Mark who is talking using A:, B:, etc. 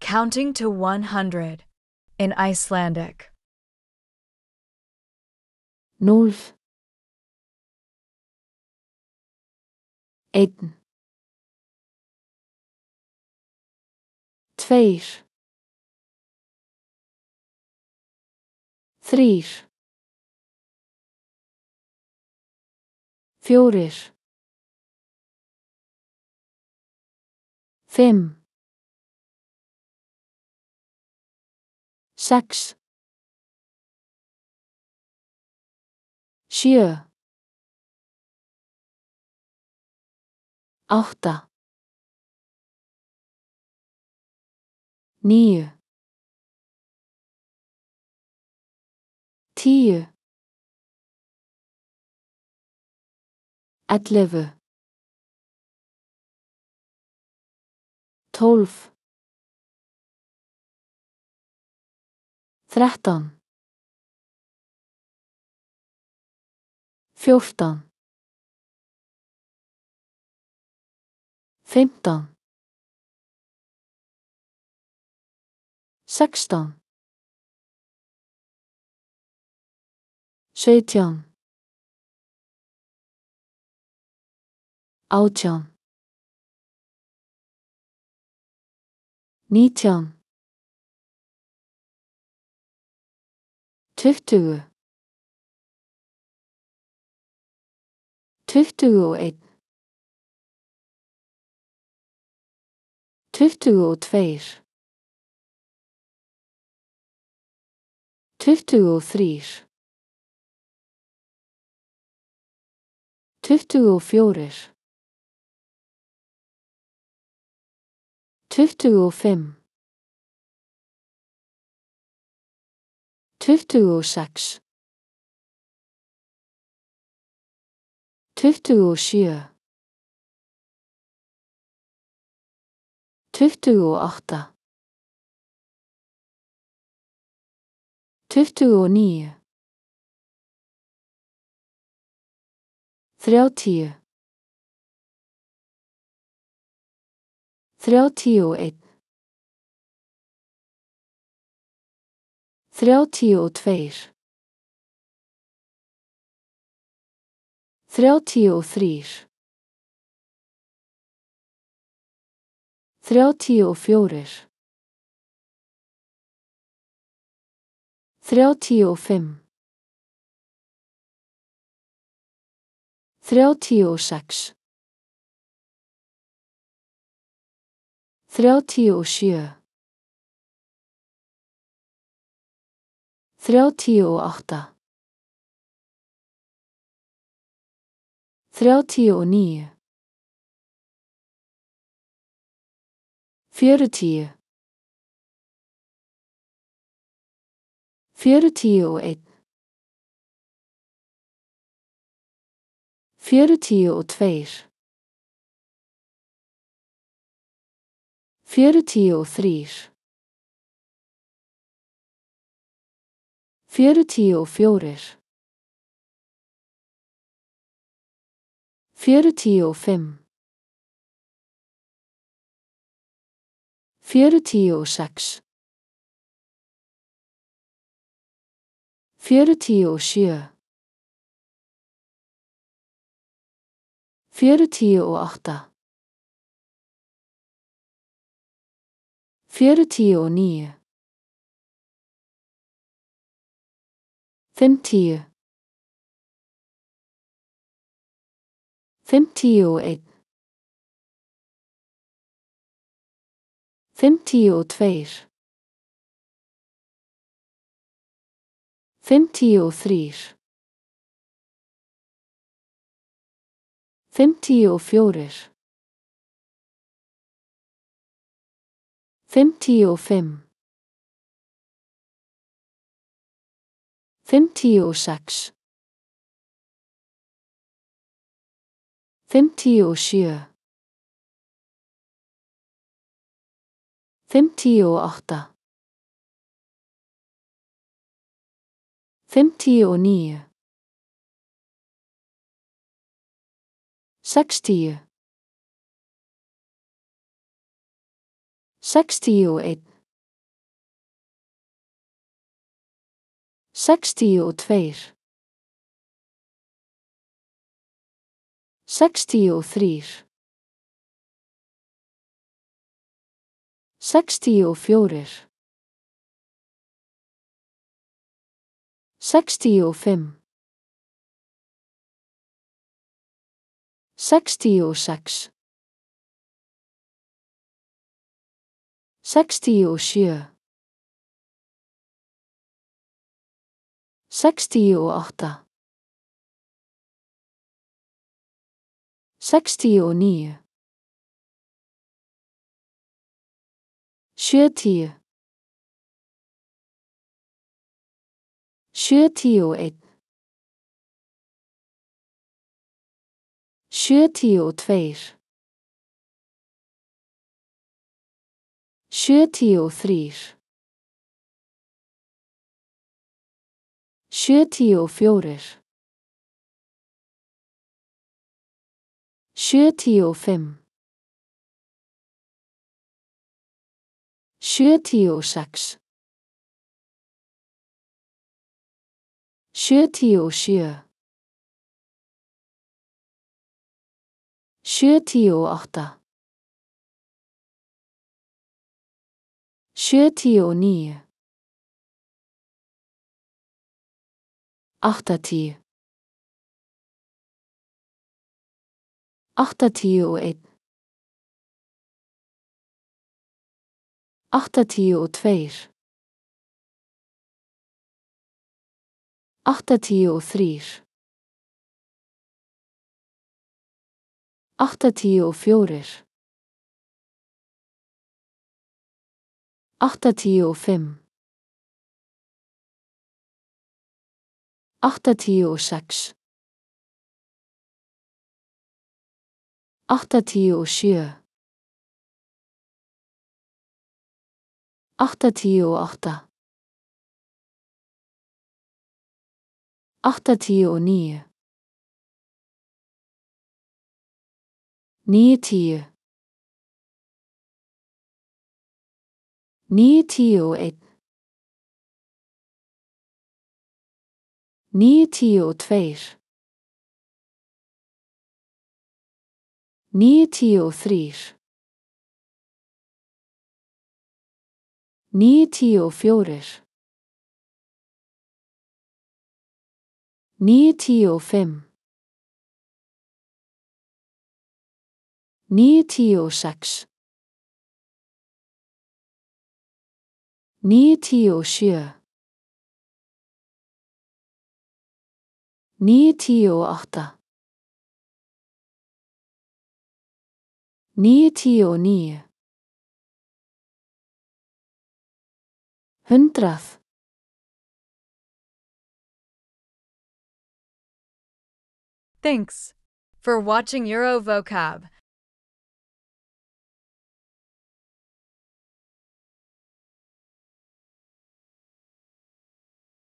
A: Counting to 100 in Icelandic.
B: 0 1 2 3 4 5 6 7 8 9 10 11 12 13 14 15 16 17 18 19 20 21 22 23 24 25 26 27 28 29 30 31 32 33 34 35 36 37 38 39 40 41 42 43 44 45 46 47 48 49 50 51 52 53 54 55 56 57 58 59 60 61 62. 63. 64. 65. 66. 67. 68. 69. 70. 71. 72. 73. 74. 75. 76. 77. 78. 79. 80. 81. 82. 83. 84. 85. 86. 87. 88. 89. 90. 91. 92. 93. 94. 95. 96. 97. 98. 99. 100.
A: Thanks for watching Euro Vocab.